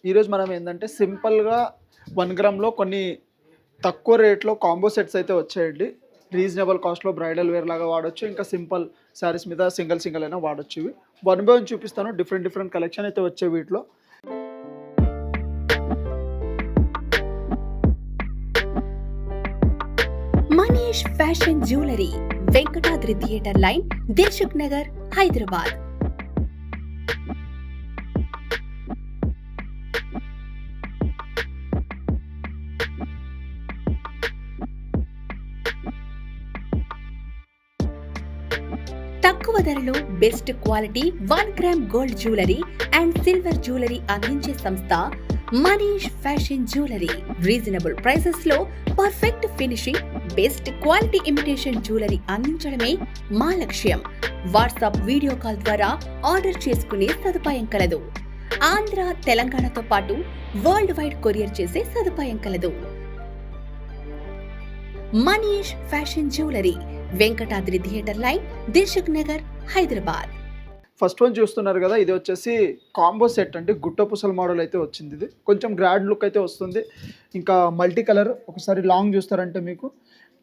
ఈరోజు మనం ఏంటంటే సింపుల్‌గా 1 గ్రామ్‌లో కొన్ని తక్కువ రేట్‌లో కాంబో సెట్స్ అయితే వచ్చాయండి. రీజనబుల్ కాస్ట్‌లో బ్రైడల్ వేర్ లాగా వాడొచ్చు. ఇంకా సింపుల్ శారీస్ మీద సింగిల్ సింగిల్ అయినా వాడొచ్చు ఇవి. వన్ బై వన్ చూపిస్తాను. డిఫరెంట్ డిఫరెంట్ కలెక్షన్ అయితే వచ్చాయి వీటిలో. Manish fashion jewellery, Venkatadri theatre line, Dilsukh Nagar, Hyderabad. తక్కువ ధరలో best quality 1 gram gold jewellery and silver jewellery అందించే సంస్థ Manish fashion jewellery. Reasonable prices లో perfect finishing, best quality imitation jewellery అందించడమే మా లక్ష్యం. వాట్సాప్ వీడియో కాల్ ద్వారా ఆర్డర్ చేసుకునే సదుపాయం కలదు. ఆంధ్ర, తెలంగాణతో పాటు వరల్డ్ వైడ్ కొరియర్ చేసే సదుపాయం కలదు. Manish fashion jewellery, Venkatadri theatre line, Dilsukh Nagar, Hyderabad. First one చూస్తున్నారు కదా, ఇది వచ్చేసి కాంబో సెట్ అండి. గుట్ట పుసల మోడల్ అయితే వచ్చింది. ఇది కొంచెం గ్రాండ్ లుక్ అయితే వస్తుంది. ఇంకా మల్టీ కలర్. ఒకసారి లాంగ్ చూస్తారంటే మీకు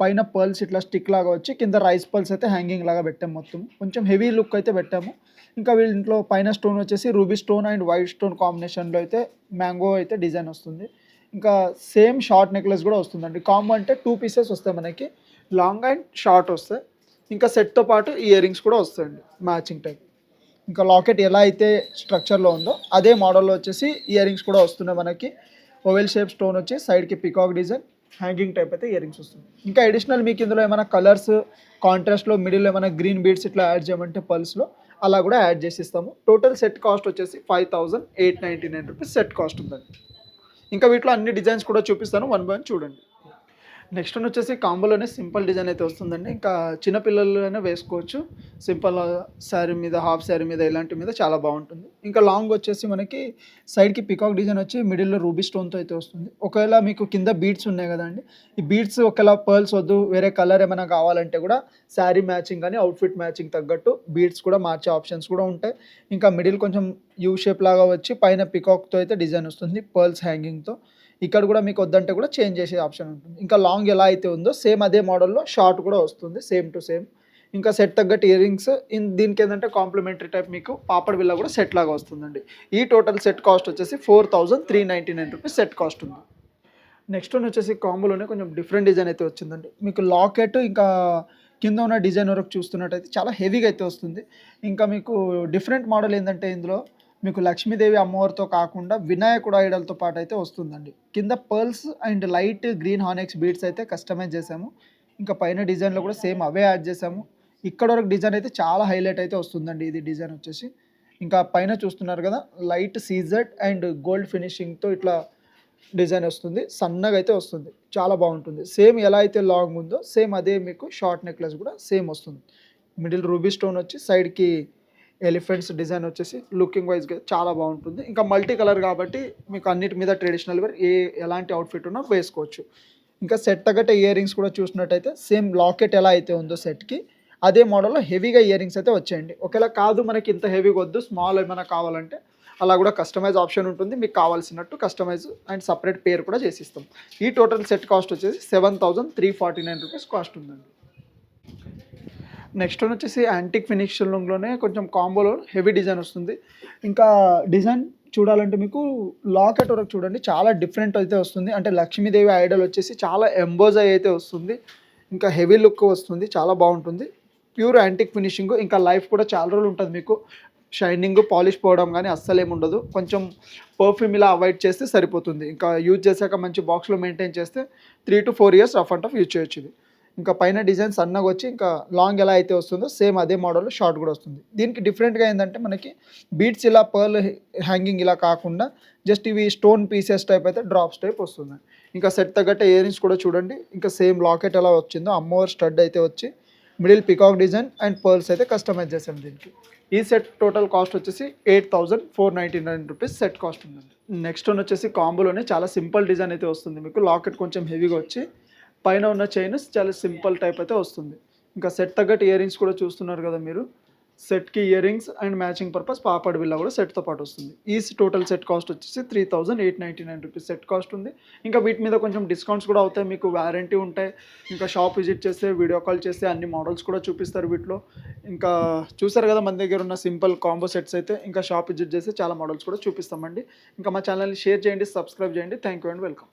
పైన పర్ల్స్ ఇట్లా స్టిక్ లాగా వచ్చి కింద రైస్ పర్ల్స్ అయితే హ్యాంగింగ్ లాగా పెట్టాము. మొత్తం కొంచెం హెవీ లుక్ అయితే పెట్టాము. ఇంకా వీళ్ళింట్లో పైన స్టోన్ వచ్చేసి ruby stone and white stone కాంబినేషన్లో అయితే మ్యాంగో అయితే డిజైన్ వస్తుంది. ఇంకా సేమ్ షార్ట్ నెక్లెస్ కూడా వస్తుందండి. కాంబో అంటే 2 పీసెస్ వస్తాయి మనకి, లాంగ్ అండ్ షార్ట్ వస్తాయి. ఇంకా సెట్తో పాటు ఇయర్ రింగ్స్ కూడా వస్తాయండి మ్యాచింగ్ టైప్. ఇంకా లాకెట్ ఎలా అయితే స్ట్రక్చర్లో ఉందో అదే మోడల్లో వచ్చేసి ఇయర్ రింగ్స్ కూడా వస్తున్నాయి మనకి. ఓవెల్ షేప్ స్టోన్ వచ్చి సైడ్కి పికాక్ డిజైన్ హ్యాంగింగ్ టైప్ అయితే ఇయర్ రింగ్స్ వస్తుంది. ఇంకా అడిషనల్ మీకు ఇందులో ఏమైనా కలర్స్ కాంట్రాస్ట్లో మిడిల్లో ఏమైనా గ్రీన్ బీడ్స్ ఇట్లా యాడ్ చేయమంటే పల్స్లో అలా కూడా యాడ్ చేసి ఇస్తాము. టోటల్ సెట్ కాస్ట్ వచ్చేసి 5899 రూపీస్ సెట్ కాస్ట్ ఉందండి. ఇంకా వీటిలో అన్ని డిజైన్స్ కూడా చూపిస్తాను, వన్ బై వన్ చూడండి. నెక్స్ట్ వన్ వచ్చేసి కాంబోలోనే సింపుల్ డిజైన్ అయితే వస్తుందండి. ఇంకా చిన్నపిల్లలైనా వేసుకోవచ్చు. సింపుల్ శారీ మీద, హాఫ్ శారీ మీద, ఇలాంటి మీద చాలా బాగుంటుంది. ఇంకా లాంగ్ వచ్చేసి మనకి సైడ్కి పికాక్ డిజైన్ వచ్చి మిడిల్లో రూబీ స్టోన్తో అయితే వస్తుంది. ఒకవేళ మీకు కింద బీడ్స్ ఉన్నాయి కదండి, ఈ బీడ్స్ ఒకవేళ పర్ల్స్ వద్దు, వేరే కలర్ ఏమైనా కావాలంటే కూడా శారీ మ్యాచింగ్ కానీ అవుట్ఫిట్ మ్యాచింగ్ తగ్గట్టు బీడ్స్ కూడా మార్చే ఆప్షన్స్ కూడా ఉంటాయి. ఇంకా మిడిల్ కొంచెం యూ షేప్ లాగా వచ్చి పైన పికాక్తో అయితే డిజైన్ వస్తుంది పర్ల్స్ హ్యాంగింగ్తో. ఇక్కడ కూడా మీకు వద్దంటే కూడా చేంజ్ చేసే ఆప్షన్ ఉంటుంది. ఇంకా లాంగ్ ఎలా అయితే ఉందో సేమ్ అదే మోడల్లో షార్ట్ కూడా వస్తుంది, సేమ్ టు సేమ్. ఇంకా సెట్ తగ్గట్టు ఇయర్ రింగ్స్ దీనికి ఏంటంటే కాంప్లిమెంటరీ టైప్ మీకు పాపడ్ బిల్ల కూడా సెట్ లాగా వస్తుందండి. ఈ టోటల్ సెట్ కాస్ట్ వచ్చేసి 4399 రూపీస్ సెట్ కాస్ట్ ఉంది. నెక్స్ట్ వన్ వచ్చేసి కాంబోలోనే కొంచెం డిఫరెంట్ డిజైన్ అయితే వచ్చిందండి. మీకు లాకెట్ ఇంకా కింద ఉన్న డిజైన్ వరకు చూస్తున్నట్టయితే చాలా హెవీగా అయితే వస్తుంది. ఇంకా మీకు డిఫరెంట్ మోడల్ ఏంటంటే ఇందులో మీకు లక్ష్మీదేవి అమ్మవారితో కాకుండా వినాయకుడు ఐడల్తో పాటు అయితే వస్తుందండి. కింద pearls and light green onyx beads అయితే కస్టమైజ్ చేసాము. ఇంకా పైన డిజైన్లో కూడా సేమ్ అవే యాడ్ చేసాము. ఇక్కడ వరకు డిజైన్ అయితే చాలా హైలైట్ అయితే వస్తుందండి. ఇది డిజైన్ వచ్చేసి ఇంకా పైన చూస్తున్నారు కదా, లైట్ సీజెడ్ అండ్ గోల్డ్ ఫినిషింగ్తో ఇట్లా డిజైన్ వస్తుంది. సన్నగా అయితే వస్తుంది, చాలా బాగుంటుంది. సేమ్ ఎలా అయితే లాంగ్ ఉందో సేమ్ అదే మీకు షార్ట్ నెక్లెస్ కూడా సేమ్ వస్తుంది. మిడిల్ రూబీ స్టోన్ వచ్చి సైడ్కి ఎలిఫెంట్స్ డిజైన్ వచ్చేసి లుకింగ్ వైజ్గా చాలా బాగుంటుంది. ఇంకా మల్టీ కలర్ కాబట్టి మీకు అన్నిటి మీద ట్రెడిషనల్ వేర్ ఎలాంటి అవుట్ఫిట్ ఉన్నా వేసుకోవచ్చు. ఇంకా సెట్ తగ్గట్టు ఇయర్ రింగ్స్ కూడా చూసినట్టయితే సేమ్ లాకెట్ ఎలా అయితే ఉందో సెట్కి అదే మోడల్లో హెవీగా ఇయర్ రింగ్స్ అయితే వచ్చాయండి. ఒకవేళ కాదు మనకి ఇంత హెవీగా వద్దు, స్మాల్ ఏమైనా కావాలంటే అలా కూడా కస్టమైజ్ ఆప్షన్ ఉంటుంది. మీకు కావాల్సినట్టు కస్టమైజ్ అండ్ సపరేట్ పేరు కూడా చేసిస్తాం. ఈ టోటల్ సెట్ కాస్ట్ వచ్చేసి 7349 రూపీస్ కాస్ట్ ఉందండి. నెక్స్ట్ వన్ వచ్చేసి యాంటిక్ ఫినిషింగ్లోనే కొంచెం కాంబోలో హెవీ డిజైన్ వస్తుంది. ఇంకా డిజైన్ చూడాలంటే మీకు లాకెట్ వరకు చూడండి, చాలా డిఫరెంట్ అయితే వస్తుంది. అంటే లక్ష్మీదేవి ఐడల్ వచ్చేసి చాలా ఎంబోజ్ అయితే వస్తుంది. ఇంకా హెవీ లుక్ వస్తుంది, చాలా బాగుంటుంది. Pure antique finishing. ఇంకా లైఫ్ కూడా చాలా రోజులు ఉంటుంది. మీకు షైనింగ్, పాలిష్ పోవడం కానీ అస్సలు ఏముండదు. కొంచెం పర్ఫ్యూమ్ ఇలా అవాయిడ్ చేస్తే సరిపోతుంది. ఇంకా యూజ్ చేశాక మంచి బాక్స్లో మెయింటైన్ చేస్తే 3 to 4 years rough and tough use చేయొచ్చు ఇది. ఇంకా పైన డిజైన్ సన్నగా వచ్చి ఇంకా లాంగ్ ఎలా అయితే వస్తుందో సేమ్ అదే మోడల్లో షార్ట్ కూడా వస్తుంది. దీనికి డిఫరెంట్గా ఏంటంటే మనకి బీడ్స్ ఇలా పర్ల్ హ్యాంగింగ్ ఇలా కాకుండా జస్ట్ ఇవి స్టోన్ పీసెస్ టైప్ అయితే డ్రాప్స్ టైప్ వస్తుంది. ఇంకా సెట్ తగ్గట్టు ఇయర్ రింగ్స్ కూడా చూడండి. ఇంకా సేమ్ లాకెట్ ఎలా వచ్చిందో అమ్మవారి స్టడ్ అయితే వచ్చి middle peacock design and pearls అయితే కస్టమైజ్ చేసాం దీనికి. ఈ సెట్ టోటల్ కాస్ట్ వచ్చేసి 8499 రూపీస్ సెట్ కాస్ట్ ఉందండి. నెక్స్ట్ వన్ వచ్చేసి కాంబోలోనే చాలా సింపుల్ డిజైన్ అయితే వస్తుంది. మీకు లాకెట్ కొంచెం హెవీగా వచ్చి పైన ఉన్న చైన్ చాలా సింపుల్ టైప్ అయితే వస్తుంది. ఇంకా సెట్ తగ్గట్టు ఇయర్ రింగ్స్ కూడా చూస్తున్నారు కదా మీరు. సెట్కి ear rings and matching purpose papad బిల్ల కూడా సెట్తో పాటు వస్తుంది. ఈ టోటల్ సెట్ కాస్ట్ వచ్చేసి 3899 రూపీస్ సెట్ కాస్ట్ ఉంది. ఇంకా వీటి మీద కొంచెం డిస్కౌంట్స్ కూడా అవుతాయి, మీకు వారంటీ ఉంటాయి. ఇంకా షాప్ విజిట్ చేస్తే వీడియో కాల్ చేస్తే అన్ని మోడల్స్ కూడా చూపిస్తారు వీటిలో. ఇంకా చూసారు కదా మన దగ్గర ఉన్న సింపుల్ కాంబో సెట్స్ అయితే, ఇంకా షాప్ విజిట్ చేస్తే చాలా మోడల్స్ కూడా చూపిస్తామండి. ఇంకా మా ఛానల్ని షేర్ చేయండి, సబ్స్క్రైబ్ చేయండి. Thank you and welcome.